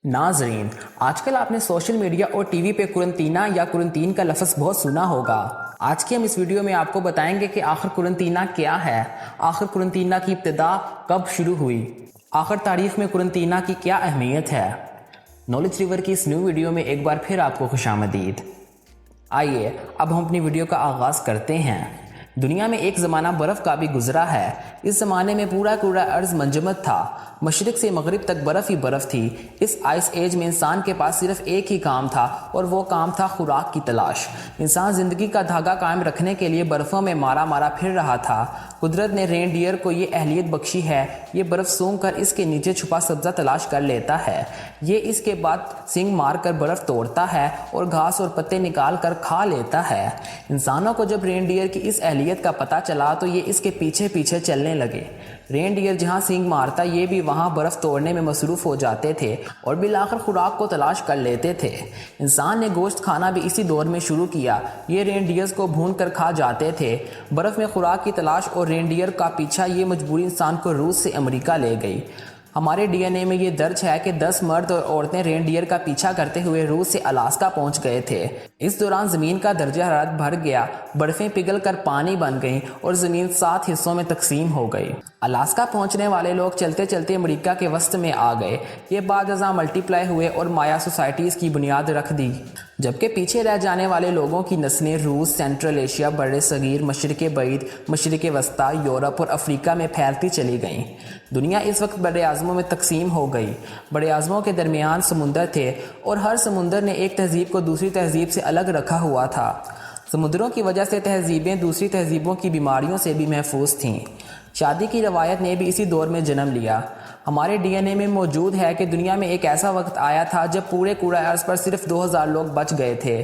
नाजरीन, आजकल आपने सोशल मीडिया और टीवी पे कुरंतीना या कुरंतीन का लफ्ज़ बहुत सुना होगा। आज की हम इस वीडियो में आपको बताएंगे कि आखिर कुरंतीना क्या है, आखिर कुरंतीना की इब्तिदा कब शुरू हुई, आखिर तारीख में कुरंतीना की क्या अहमियत है। नॉलेज रिवर की इस न्यू वीडियो में एक बार फिर आपको खुशामदीद। आइए अब हम अपनी वीडियो का आगाज़ करते हैं। दुनिया में एक ज़माना बर्फ़ का भी गुजरा है। इस ज़माने में पूरा अर्ज़ मंजमद था, मशरिक़ से मगरिब तक बर्फ़ ही बर्फ़ थी। इस आइस एज में इंसान के पास सिर्फ एक ही काम था और वो काम था खुराक की तलाश। इंसान ज़िंदगी का धागा कायम रखने के लिए बर्फ़ों में मारा मारा फिर रहा था। कुदरत ने रेनडियर को ये अहलियत बख्शी है, ये बर्फ़ सूंघ कर इसके नीचे छुपा सब्ज़ा तलाश कर लेता है। ये इसके बाद सींग मार कर बर्फ़ तोड़ता है और घास और पत्ते निकाल कर खा लेता है। इंसानों को जब रेनडियर की इस अहलियत का पता चला तो ये इसके पीछे पीछे चलने लगे। रेनडियर जहां सींग मारता ये भी वहां बर्फ तोड़ने में मसरूफ हो जाते थे और बिलाखिर खुराक को तलाश कर लेते थे। इंसान ने गोश्त खाना भी इसी दौर में शुरू किया। ये रेनडियर्स को भून कर खा जाते थे। बर्फ में खुराक की तलाश और रेनडियर का पीछा ये मजबूरी इंसान को रूस से अमेरिका ले गई। हमारे डीएनए में ये दर्ज है कि 10 मर्द और औरतें रेनडियर का पीछा करते हुए रूस से अलास्का पहुंच गए थे। इस दौरान ज़मीन का दर्जा हरारत बढ़ गया, बर्फ़ें पिघल कर पानी बन गईं और ज़मीन 7 हिस्सों में तकसीम हो गई। अलास्का पहुंचने वाले लोग चलते चलते अमेरिका के वस्त में आ गए। ये बाद अज़ां मल्टीप्लाई हुए और माया सोसाइटीज़ की बुनियाद रख दी, जबकि पीछे रह जाने वाले लोगों की नस्लें रूस, सेंट्रल एशिया, बड़े सगीर, मशरिक़ बईद, मशरिक़ वस्ता, यूरोप और अफ्रीका में फैलती चली गईं। दुनिया इस वक्त बड़े आज़मों में तकसीम हो गई। बड़े आज़मों के दरमियान समुंदर थे और हर समुंदर ने एक तहज़ीब को दूसरी तहज़ीब से अलग रखा हुआ था। समुद्रों की वजह से तहज़ीबें दूसरी तहज़ीबों की बीमारियों से भी महफूज थीं। शादी की रवायत ने भी इसी दौर में जन्म लिया। हमारे डीएनए में मौजूद है कि दुनिया में एक ऐसा वक्त आया था जब पूरे अर्ज़ पर सिर्फ 2000 लोग बच गए थे,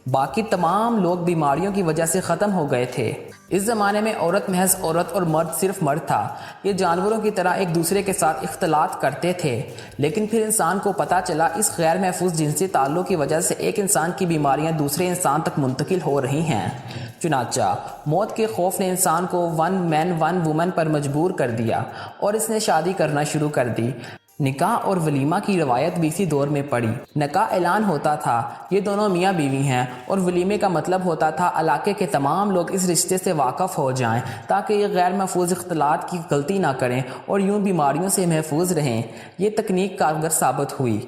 बाकी तमाम लोग बीमारियों की वजह से ख़त्म हो गए थे। इस ज़माने में औरत महज औरत और मर्द सिर्फ मर्द था। ये जानवरों की तरह एक दूसरे के साथ इख्तलात करते थे, लेकिन फिर इंसान को पता चला इस गैर महफूज जिनसी ताल्लुक़ की वजह से एक इंसान की बीमारियां दूसरे इंसान तक मुंतकिल हो रही हैं। चुनाचा मौत के खौफ ने इंसान को 1 मैन 1 वुमन पर मजबूर कर दिया और इसने शादी करना शुरू कर दी। निकाह और वलीमा की रवायत भी इसी दौर में पड़ी। निकाह ऐलान होता था, ये दोनों मियाँ बीवी हैं, और वलीमे का मतलब होता था इलाके के तमाम लोग इस रिश्ते से वाकफ़ हो जाएं ताकि ये गैर महफूज इख्तलात की गलती ना करें और यूँ बीमारियों से महफूज रहें। ये तकनीक कारगर साबित हुई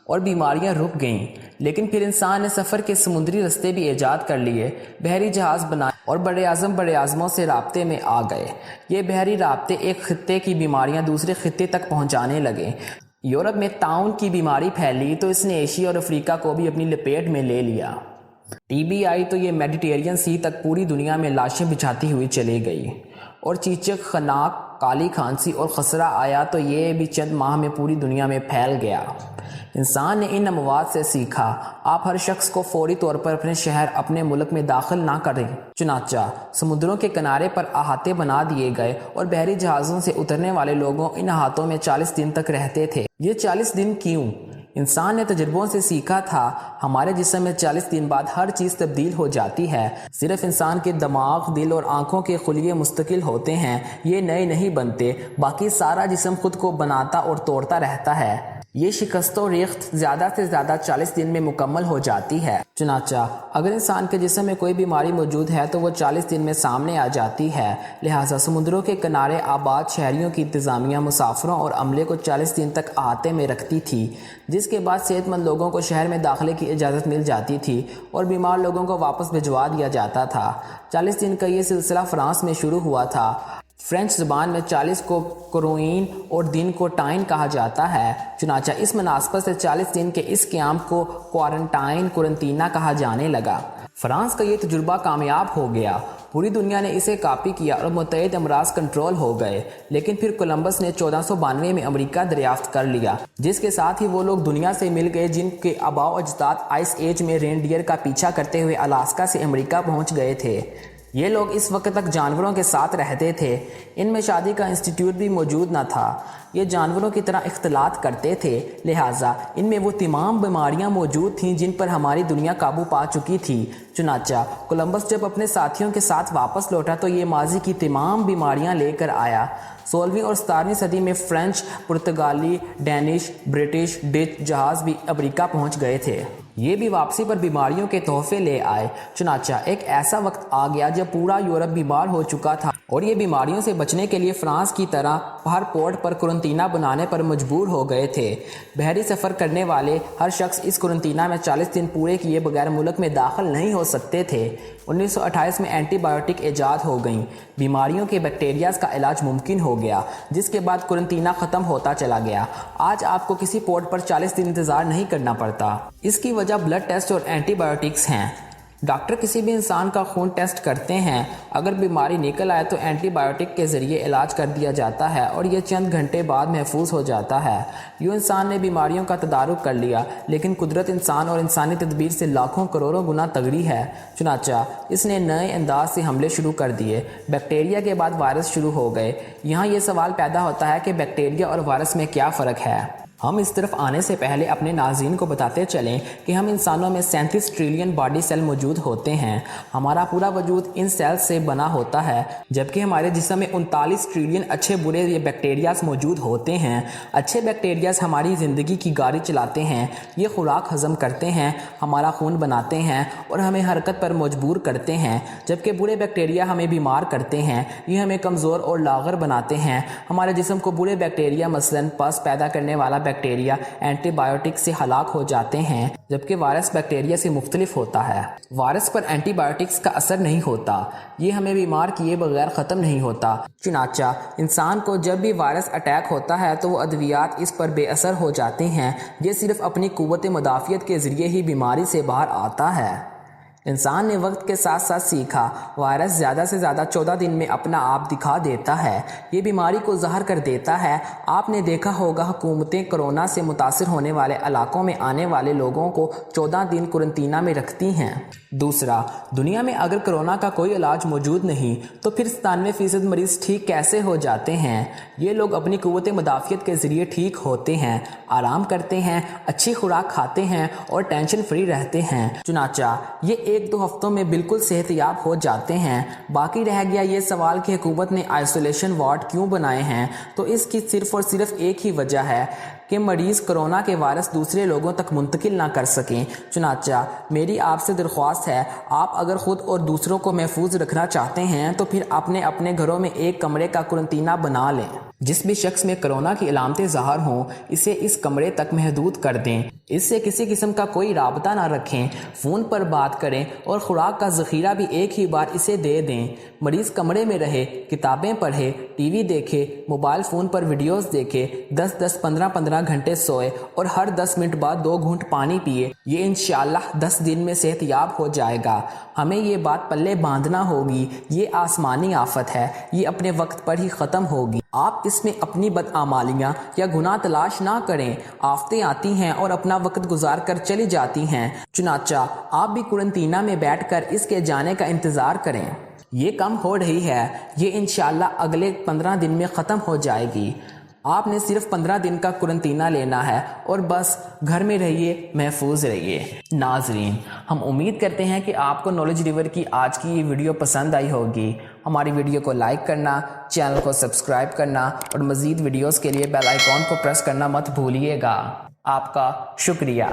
और बीमारियां रुक गईं। लेकिन फिर इंसान ने सफ़र के समुद्री रास्ते भी ईजाद कर लिए, बहरी जहाज़ बनाए और बड़े आज़मों से राब्ते में आ गए। ये बहरी राब्ते एक खित्ते की बीमारियां दूसरे खित्ते तक पहुंचाने लगे। यूरोप में ताउन की बीमारी फैली तो इसने एशिया और अफ्रीका को भी अपनी लपेट में ले लिया। टीबी आई तो ये मेडिटेरियन सी तक पूरी दुनिया में लाशें बिछाती हुई चली गई। और चीचक, खनाक, काली खांसी और खसरा आया तो ये भी चंद माह में पूरी दुनिया में फैल गया। इंसान ने इन अमवात से सीखा, आप हर शख्स को फौरी तौर पर अपने शहर, अपने मुल्क में दाखिल ना करें। चुनाचा समुद्रों के किनारे पर अहाते बना दिए गए और बहरी जहाज़ों से उतरने वाले लोगों इन अहातों में 40 दिन तक रहते थे। ये 40 दिन क्यों? इंसान ने तजुर्बों से सीखा था, हमारे जिस्म में 40 दिन बाद हर चीज़ तब्दील हो जाती है। सिर्फ इंसान के दिमाग, दिल और आंखों के खुलिये मुस्तकिल होते हैं, ये नए नहीं बनते। बाकी सारा जिस्म खुद को बनाता और तोड़ता रहता है। ये शिकस्तो रेख्त ज़्यादा से ज़्यादा 40 दिन में मुकम्मल हो जाती है। चुनाचा अगर इंसान के जिस्म में कोई बीमारी मौजूद है तो वो 40 दिन में सामने आ जाती है। लिहाजा समुद्रों के किनारे आबाद शहरियों की इंतज़ामिया मुसाफिरों और अमले को 40 दिन तक अहाते में रखती थी, जिसके बाद सेहतमंद लोगों को शहर में दाखिले की इजाज़त मिल जाती थी और बीमार लोगों को वापस भिजवा दिया जाता था। 40 दिन का ये सिलसिला फ्रांस में शुरू हुआ था। फ्रेंच ज़बान में 40 को क्रोइन और दिन को टाइन कहा जाता है। चुनाचा इस मुनासबत से 40 दिन के इस क़याम को क्वारंटाइन, कुरंतीना कहा जाने लगा। फ्रांस का ये तजुर्बा कामयाब हो गया। पूरी दुनिया ने इसे कापी किया और मुतअद्दिद अमराज कंट्रोल हो गए। लेकिन फिर कोलंबस ने 1492 में अमेरिका दरियाफ्त कर लिया, जिसके साथ ही वो लोग दुनिया से मिल गए जिनके आबाओ अजदाद आइस एज में रेनडियर का पीछा करते हुए अलास्का से अमेरिका पहुंच गए थे। ये लोग इस वक्त तक जानवरों के साथ रहते थे। इनमें शादी का इंस्टीट्यूट भी मौजूद न था। یہ جانوروں کی طرح اختلاط کرتے تھے، لہٰذا ان میں وہ تمام بیماریاں موجود تھیں جن پر ہماری دنیا قابو پا چکی تھی۔ چنانچہ کولمبس جب اپنے ساتھیوں کے ساتھ واپس لوٹا تو یہ ماضی کی تمام بیماریاں لے کر آیا۔ 16ویں اور 17ویں صدی میں فرینچ، پرتگالی، ڈینش، برٹش، ڈچ جہاز بھی امریکہ پہنچ گئے تھے۔ یہ بھی واپسی پر بیماریوں کے تحفے لے آئے۔ چنانچہ ایک ایسا وقت آ گیا جب پورا یورپ بیمار ہو چکا تھا اور یہ بیماریوں سے بچنے کے لیے فرانس کی طرح ہر پورٹ پر قرنطینہ بنانے پر مجبور ہو گئے تھے۔ بحری سفر کرنے والے ہر شخص اس قرنطینہ میں 40 دن پورے کیے بغیر ملک میں داخل نہیں ہو سکتے تھے۔ 1928 میں اینٹی بایوٹک ایجاد ہو گئیں، بیماریوں کے بیکٹیریاز کا علاج ممکن ہو گیا، جس کے بعد قرنطینہ ختم ہوتا چلا گیا۔ آج آپ کو کسی پورٹ پر 40 دن انتظار نہیں کرنا پڑتا۔ اس کی وجہ بلڈ ٹیسٹ اور اینٹی بایوٹکس ہیں۔ ڈاکٹر کسی بھی انسان کا خون ٹیسٹ کرتے ہیں، اگر بیماری نکل آئے تو اینٹی بایوٹک کے ذریعے علاج کر دیا جاتا ہے اور یہ چند گھنٹے بعد محفوظ ہو جاتا ہے۔ یوں انسان نے بیماریوں کا تدارک کر لیا، لیکن قدرت انسان اور انسانی تدبیر سے لاکھوں کروڑوں گنا تگڑی ہے۔ چنانچہ اس نے نئے انداز سے حملے شروع کر دیے۔ بیکٹیریا کے بعد وائرس شروع ہو گئے۔ یہاں یہ سوال پیدا ہوتا ہے کہ بیکٹیریا اور وائرس میں کیا فرق ہے؟ ہم اس طرف آنے سے پہلے اپنے ناظرین کو بتاتے چلیں کہ ہم انسانوں میں 37 ٹریلین باڈی سیل موجود ہوتے ہیں۔ ہمارا پورا وجود ان سیل سے بنا ہوتا ہے، جبکہ ہمارے جسم میں 39 ٹریلین اچھے برے یہ بیکٹیریاز موجود ہوتے ہیں۔ اچھے بیکٹیریاز ہماری زندگی کی گاڑی چلاتے ہیں، یہ خوراک ہضم کرتے ہیں، ہمارا خون بناتے ہیں اور ہمیں حرکت پر مجبور کرتے ہیں، جبکہ برے بیکٹیریا ہمیں بیمار کرتے ہیں، یہ ہمیں کمزور اور لاغر بناتے ہیں۔ ہمارے جسم کو برے بیکٹیریا مثلاً پس پیدا کرنے والا بیکٹیریا اینٹی بایوٹک سے ہلاک ہو جاتے ہیں، جبکہ وائرس بیکٹیریا سے مختلف ہوتا ہے۔ وائرس پر اینٹی بایوٹکس کا اثر نہیں ہوتا، یہ ہمیں بیمار کیے بغیر ختم نہیں ہوتا۔ چنانچہ انسان کو جب بھی وائرس اٹیک ہوتا ہے تو وہ ادویات اس پر بے اثر ہو جاتے ہیں، یہ صرف اپنی قوت مدافعت کے ذریعے ہی بیماری سے باہر آتا ہے۔ انسان نے وقت کے ساتھ ساتھ سیکھا، وائرس زیادہ سے زیادہ 14 دن میں اپنا آپ دکھا دیتا ہے، یہ بیماری کو ظاہر کر دیتا ہے۔ آپ نے دیکھا ہوگا حکومتیں کرونا سے متاثر ہونے والے علاقوں میں آنے والے لوگوں کو 14 دن قرنطینہ میں رکھتی ہیں۔ دوسرا، دنیا میں اگر کرونا کا کوئی علاج موجود نہیں تو پھر 97% مریض ٹھیک کیسے ہو جاتے ہیں؟ یہ لوگ اپنی قوت مدافعت کے ذریعے ٹھیک ہوتے ہیں، آرام کرتے ہیں، اچھی خوراک کھاتے ہیں اور ٹینشن فری رہتے ہیں۔ چنانچہ یہ 1-2 ہفتوں میں بالکل صحت یاب ہو جاتے ہیں۔ باقی رہ گیا یہ سوال کہ حکومت نے آئسولیشن وارڈ کیوں بنائے ہیں، تو اس کی صرف اور صرف ایک ہی وجہ ہے کہ مریض کرونا کے وائرس دوسرے لوگوں تک منتقل نہ کر سکیں۔ چنانچہ میری آپ سے درخواست ہے، آپ اگر خود اور دوسروں کو محفوظ رکھنا چاہتے ہیں تو پھر اپنے گھروں میں ایک کمرے کا قرنطینہ بنا لیں۔ جس بھی شخص میں کرونا کی علامتیں ظاہر ہوں اسے اس کمرے تک محدود کر دیں، اس سے کسی قسم کا کوئی رابطہ نہ رکھیں، فون پر بات کریں اور خوراک کا ذخیرہ بھی ایک ہی بار اسے دے دیں۔ مریض کمرے میں رہے، کتابیں پڑھے، ٹی وی دیکھے، موبائل فون پر ویڈیوز دیکھے، 10-10 15-15 گھنٹے سوئے اور ہر 10 منٹ بعد 2 گھونٹ پانی پیے، یہ انشاءاللہ 10 دن میں صحت یاب ہو جائے گا۔ ہمیں یہ بات پلے باندھنا ہوگی، یہ آسمانی آفت ہے، یہ اپنے وقت پر ہی ختم ہوگی۔ آپ اس میں اپنی بدعمالیاں یا گناہ تلاش نہ کریں، آفتیں آتی ہیں اور اپنا وقت گزار کر چلی جاتی ہیں۔ چنانچہ آپ بھی قرنطینہ میں بیٹھ کر اس کے جانے کا انتظار کریں۔ یہ کم ہو رہی ہے، یہ انشاءاللہ اگلے 15 دن میں ختم ہو جائے گی۔ آپ نے صرف 15 دن کا قرنطینہ لینا ہے اور بس گھر میں رہیے، محفوظ رہیے۔ ناظرین، ہم امید کرتے ہیں کہ آپ کو نالج ریور کی آج کی یہ ویڈیو پسند آئی ہوگی۔ ہماری ویڈیو کو لائک کرنا، چینل کو سبسکرائب کرنا اور مزید ویڈیوز کے لیے بیل آئیکن کو پریس کرنا مت بھولیے گا۔ آپ کا شکریہ۔